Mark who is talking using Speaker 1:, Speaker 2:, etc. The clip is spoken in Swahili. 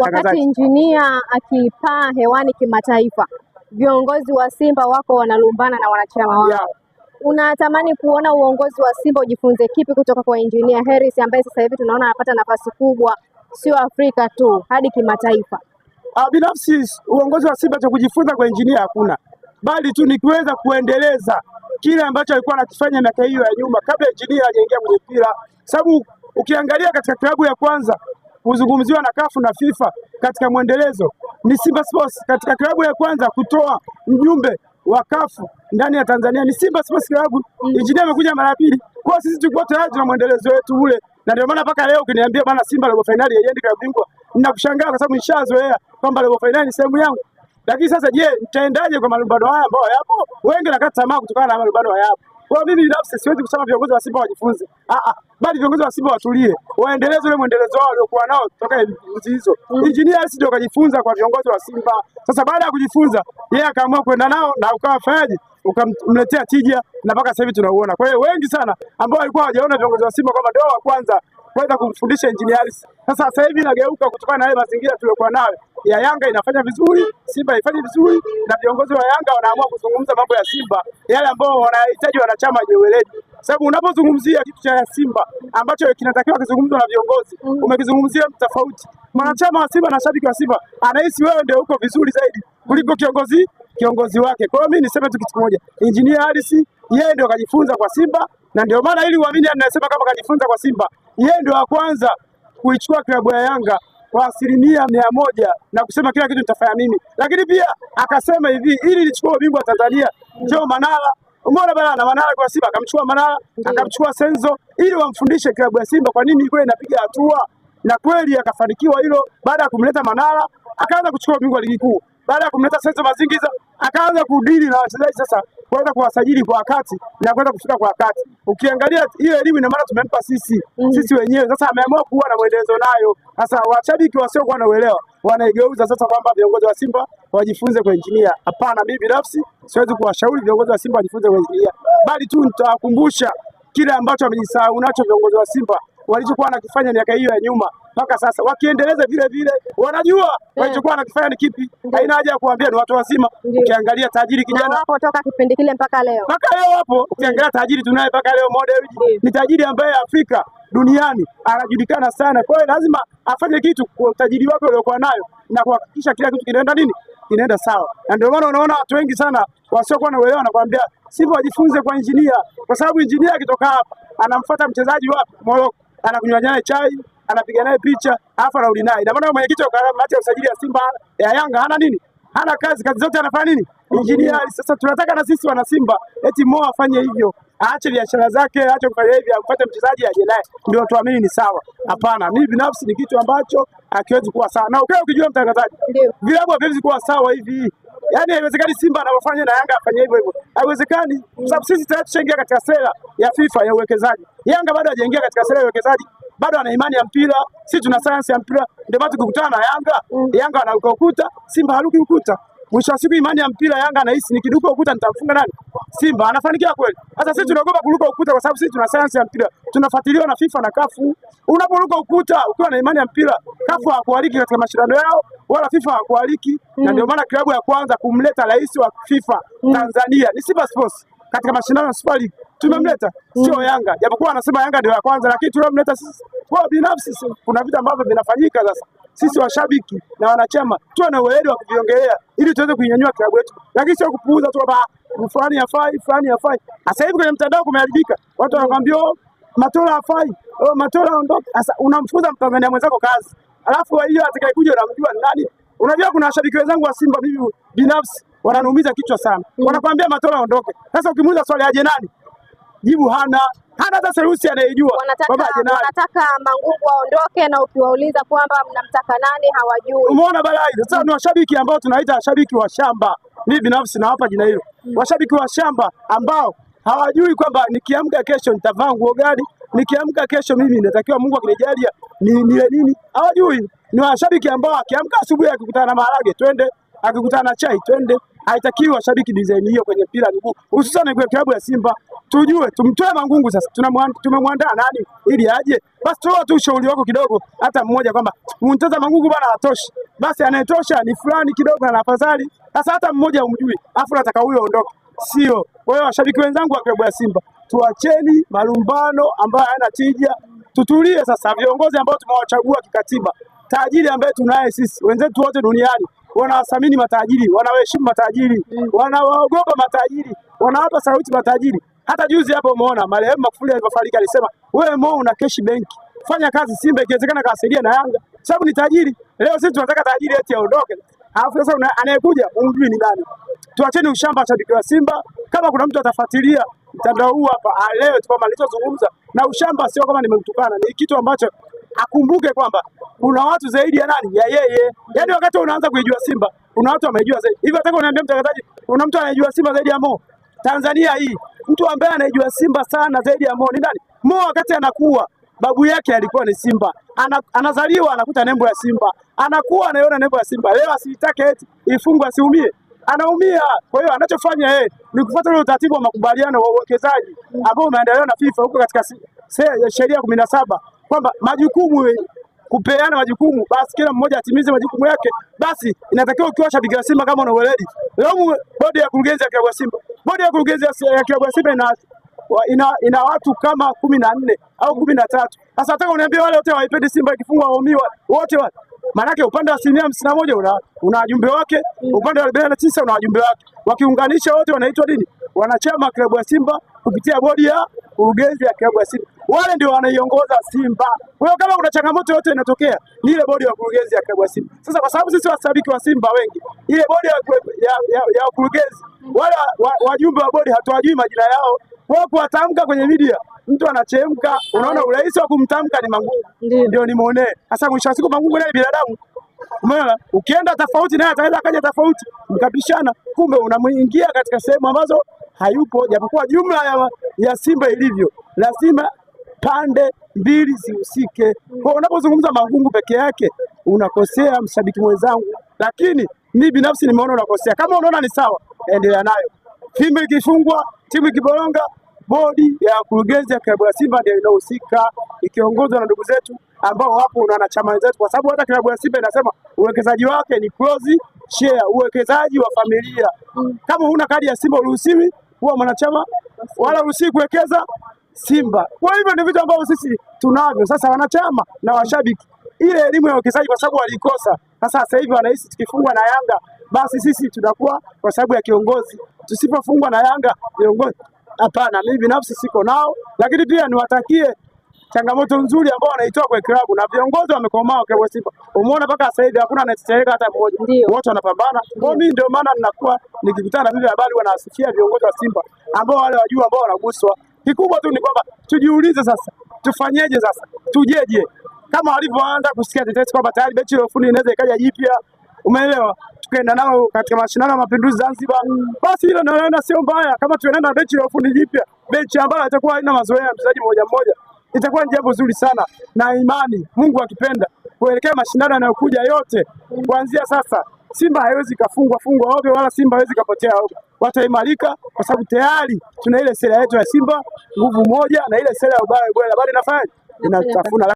Speaker 1: Wakati injinia akipaa hewani kimataifa, viongozi wa Simba wako wanalumbana na wanachama wao. Unatamani kuona uongozi wa Simba ujifunze kipi kutoka kwa Engineer Hersi ambaye sasa hivi tunaona anapata nafasi kubwa sio Afrika tu hadi kimataifa?
Speaker 2: Binafsi uongozi wa Simba cha kujifunza kwa Engineer hakuna, bali tu ni kuweza kuendeleza kile ambacho alikuwa anakifanya miaka hiyo ya nyuma kabla Engineer hajaingia kwenye mpira, sababu ukiangalia katika klabu ya kwanza kuzungumziwa na CAF na FIFA katika mwendelezo ni Simba Sports. Katika klabu ya kwanza kutoa mjumbe wa CAF ndani ya Tanzania ni Simba Sports Club. Engineer amekuja mara pili, kwa sisi tulikuwa tayari tuna mwendelezo wetu ule, na ndio maana mpaka leo ukiniambia bana Simba robo finali haiendi klabu bingwa, ninakushangaa kwa sababu nishazoea kwamba robo finali ni sehemu yangu. Lakini sasa je, nitaendaje kwa malumbano haya ambao yapo? Wengi nakata tamaa kutokana na malumbano haya hapo. Kwa mimi binafsi siwezi kusema viongozi wa Simba wajifunze. Bali viongozi wa Simba watulie, waendeleze ule mwendelezo wao waliokuwa nao kutoka enzi hizo. Engineer ndio kajifunza kwa viongozi wa Simba. Sasa baada ya kujifunza, yeye akaamua kwenda nao na ukawafanyaje? Ukamletea tija na mpaka sasa hivi tunauona. Kwa hiyo wengi sana ambao walikuwa hawajaona viongozi wa Simba kama ndio wa kwanza kuweza kumfundisha Engineer Hersi. Sasa hivi inageuka kutokana na yale mazingira tuliokuwa nayo. Ya Yanga inafanya vizuri, Simba haifanya vizuri, na viongozi wa Yanga wanaamua kuzungumza mambo ya Simba yale ambao wanahitaji wanachama wenye weledi. Sababu unapozungumzia kitu cha Simba ambacho kinatakiwa kizungumzwe na viongozi, umekizungumzia tofauti. Mwanachama wa Simba na shabiki wa Simba anahisi wewe ndio uko vizuri zaidi kuliko kiongozi wake. Kwa hiyo mimi niseme tu kitu kimoja, Engineer Hersi yeye ndio kajifunza kwa Simba, na ndio maana ili uamini anasema kama kajifunza kwa Simba, yeye ndio wa kwanza kuichukua klabu ya Yanga kwa 100% na kusema kila kitu nitafanya mimi. Lakini pia akasema hivi, ili nichukue ubingwa Tanzania njoo Manara. Umeona bana, Manara kwa Simba akamchukua Manara, akamchukua Senzo ili wamfundishe klabu ya Simba kwa nini ilikuwa inapiga hatua, na kweli akafanikiwa hilo. Baada ya kumleta Manara akaanza kuchukua ubingwa ligi kuu. Baada ya kumleta Senzo Mazingiza akaanza kudili na wachezaji sasa kuweza kuwasajili kwa wakati na kuweza kufika kwa wakati. Ukiangalia hiyo elimu ina maana tumempa sisi wenyewe. Sasa ameamua kuwa na mwendelezo nayo. Sasa washabiki wasiokuwa na uelewa wanaigeuza sasa kwamba viongozi wa Simba wajifunze kwa Engineer. Hapana, mimi binafsi siwezi kuwashauri viongozi wa Simba wajifunze kwa Engineer, bali tu nitawakumbusha kile ambacho wamejisahau nacho viongozi wa Simba walichokuwa wanakifanya miaka hiyo ya nyuma mpaka sasa, wakiendeleza vile vile wanajua walichokuwa wanakifanya ni kipi. Haina haja ya kuambia, ni watu wazima. Ukiangalia tajiri kijana
Speaker 1: hapo toka kipindi kile mpaka leo
Speaker 2: hapo, ukiangalia tajiri tunaye mpaka leo Model ni tajiri ambaye Afrika duniani anajulikana sana. Kwa hiyo lazima afanye kitu kwa utajiri wake uliokuwa nayo na kuhakikisha kila kitu kinaenda sawa. Na ndio maana unaona watu wengi sana wasiokuwa na uelewa wanakuambia Simba wajifunze kwa Engineer, kwa sababu Engineer akitoka hapa anamfuata mchezaji wa Morocco, anakunywa naye chai, anapiga naye picha, alafu anarudi naye. Na maana mwenyekiti wa kamati ya usajili ya Simba ya Yanga hana nini? Hana kazi zote anafanya nini? Engineer. Sasa tunataka na sisi wana Simba eti Mo afanye hivyo, aache biashara zake, aache kufanya hivi, ampate mchezaji aje naye ndio tuamini ni sawa. Hapana, mimi binafsi ni kitu ambacho hakiwezi kuwa sawa. Na ukijua mtangazaji, vilabu haviwezi kuwa sawa hivi. Yaani haiwezekani Simba anavyofanya na Yanga afanye hivyo. Haiwezekani, kwa sababu sisi tayari tushaingia katika sera ya FIFA ya uwekezaji. Yanga bado hajaingia katika sera ya uwekezaji, bado ana imani ya mpira. Sisi tuna sayansi ya mpira. Ndio maana tukikutana na Yanga anaruka ukuta, Simba haruki ukuta. Mwisho wa siku imani ya mpira, Yanga anahisi nikiruka ukuta nitamfunga nani? Simba. Anafanikiwa kweli. Sasa sisi tunaogopa kuruka ukuta kwa sababu sisi tuna sayansi ya mpira. Tunafuatiliwa na FIFA na CAF. Unaporuka ukuta ukiwa na imani ya mpira, CAF hakualiki katika mashindano yao wala FIFA hakualiki. Na ndio maana klabu ya kwanza kumleta rais wa FIFA Tanzania ni Simba Sports katika mashindano ya Super League. Tumemleta sio Yanga. Japokuwa anasema Yanga ndio ya kwanza, lakini tunamleta sisi. Kwa binafsi kuna vitu ambavyo vinafanyika sasa. Sisi washabiki na wanachama tuwe na uelewa wa kuviongelea ili tuweze kuinyanyua klabu yetu. Lakini sio kupuuza tu kwamba fulani hafai. Sasa hivi kwenye mtandao kumeharibika. Watu wanakuambia Matola hafai, Matola ondoke. Sasa unamfukuza Mtanzania mwenzako kazi. Alafu hiyo atakayekuja unamjua ni nani? Unajua kuna washabiki wenzangu wa Simba mimi binafsi wananiumiza kichwa sana. Wanakuambia Matola ondoke. Sasa ukimuuliza swali aje nani? Jibu hana hata Serusi anayejua.
Speaker 1: Wanataka Mangungu aondoke, na ukiwauliza kwamba mnamtaka nani hawajui.
Speaker 2: Umeona balai. Sasa ni washabiki ambao tunaita washabiki wa shamba. Mimi binafsi nawapa jina hilo. Washabiki wa shamba ambao hawajui kwamba nikiamka kesho nitavaa nguo gani, nikiamka kesho mimi natakiwa Mungu akinijalia nile nini. Hawajui. Ni washabiki ambao akiamka asubuhi akikutana na maharage twende, akikutana na chai twende, haitakiwi washabiki design hiyo kwenye mpira miguu, hususan kwenye klabu ya Simba. Tujue tumtoe Mangungu sasa, tumemwandaa nani ili aje? Basi toa tu ushauri wako kidogo, hata mmoja, kwamba Murtaza Mangungu bana hatoshi, basi anayetosha ni fulani kidogo na afadhali. Sasa hata mmoja umjui, afu nataka huyo aondoke, sio? Kwa hiyo washabiki wenzangu wa klabu ya Simba, tuacheni malumbano ambayo hayana tija, tutulie sasa. Viongozi ambao tumewachagua kikatiba, tajiri ambaye tunaye sisi, wenzetu wote duniani wanawathamini matajiri, wanawaheshimu matajiri, wanawaogopa matajiri, wanawapa sauti matajiri. Hata juzi hapo umeona marehemu Magufuli alipofariki alisema, wewe Mo una keshi benki, fanya kazi Simba, ikiwezekana kawasaidia na Yanga, sababu ni tajiri. Leo sisi tunataka tajiri eti aondoke, alafu sasa anayekuja umjui ni nani? Tuacheni ushamba washabiki wa Simba. Kama kuna mtu atafuatilia mtandao huu hapa leo tu kwamba nilichozungumza na ushamba sio kama nimemtukana, ni kitu ambacho akumbuke kwamba kuna watu zaidi ya nani, ya yeye. Yaani wakati unaanza kuijua Simba kuna watu wamejua zaidi. Hivi nataka uniambie mtangazaji, kuna mtu anayejua Simba zaidi ya Mo Tanzania hii? Mtu ambaye anajua Simba sana zaidi ya Mo ni nani? Mo wakati anakuwa babu yake alikuwa ni Simba, anazaliwa anakuta nembo ya Simba, anakuwa anaiona nembo ya Simba. Leo asitake eti ifungwe asiumie, anaumia. Kwa hiyo anachofanya yeye ni kufuata ule utaratibu wa makubaliano wa uwekezaji ambao umeandaliwa na FIFA huko katika sheria 17 kwamba majukumu, kupeana majukumu, basi kila mmoja atimize majukumu yake. Basi inatakiwa ukiwa shabiki wa Simba kama una weledi. Leo bodi ya kurugenzi ya klabu ya Simba, bodi ya kurugenzi ya klabu ya Simba ina watu kama 14 au 13. Sasa nataka uniambie wale wote waipendi Simba ikifungwa waumiwa wote wale. Maanake upande wa 51 una wajumbe wake, upande wa 49 una wajumbe wake. Wakiunganisha wote wanaitwa nini? Wanachama klabu ya Simba kupitia bodi ya kurugenzi ya klabu ya Simba. Wale ndio wanaiongoza Simba. Kwa hiyo kama kuna changamoto yote inatokea, ni ile bodi ya kurugenzi ya klabu ya Simba. Sasa kwa sababu sisi washabiki wa Simba wengi, ile bodi ya kurugenzi, wale wajumbe wa bodi hatuwajui majina yao. Kwa kuwatamka kwenye media, mtu anachemka, unaona urahisi wa kumtamka ni Mangungu. Ndio nimuonee. Sasa mwisho wa siku Mangungu naye binadamu. Umeona? Ukienda tofauti naye ataweza akaja tofauti, mkapishana, kumbe unamuingia katika sehemu ambazo hayupo. Japokuwa jumla ya Simba ilivyo, lazima pande mbili zihusike. Kwa unapozungumza Mangungu peke yake unakosea mshabiki mwenzangu, lakini mimi binafsi nimeona unakosea. Kama unaona ni sawa, endelea nayo. Simba ikifungwa, timu ikiboronga, bodi ya kurugenzi ya klabu ya Simba ndio inahusika, ikiongozwa na ndugu zetu ambao wapo na wanachama wenzetu, kwa sababu hata klabu ya Simba inasema uwekezaji wake ni close share, uwekezaji wa familia. Kama huna kadi ya Simba uruhusiwi kuwa mwanachama wala uruhusiwi kuwekeza Simba. Kwa hivyo ni vitu ambavyo sisi tunavyo. Sasa wanachama na washabiki ile elimu ya uwekezaji kwa sababu walikosa. Sasa hivi wanahisi tukifungwa na Yanga basi sisi tunakuwa kwa sababu ya kiongozi, tusipofungwa na Yanga viongozi. Hapana, mimi binafsi siko nao, lakini pia niwatakie changamoto nzuri ambao wanaitoa kwa klabu na viongozi wamekomaa kwa Simba. Umeona mpaka sasa hivi hakuna anayetetereka hata mmoja. Wote wanapambana. Kwa mimi ndio maana ninakuwa nikikutana na vile habari wanawasikia viongozi wa Simba ambao wale wajua ambao wanaguswa. Kikubwa tu ni kwamba tujiulize sasa, tufanyeje sasa? Tujeje? Kama walivyoanza kusikia tetesi kwamba tayari benchi la ufundi inaweza ikaja jipya. Umeelewa? Tukaenda nao katika mashindano ya Mapinduzi Zanzibar. Basi hilo naona sio mbaya kama tunaenda na benchi la ufundi jipya. Benchi ambayo itakuwa haina mazoea ya mchezaji mmoja mmoja. Itakuwa ni jambo zuri sana na imani Mungu akipenda kuelekea mashindano yanayokuja yote kuanzia sasa. Simba haiwezi kafungwa ovyo wala Simba haiwezi kapotea ovyo. Wataimarika kwa sababu tayari tuna ile sera yetu ya Simba nguvu moja na ile sera ya ubaya bora bado inafanya inatafuna.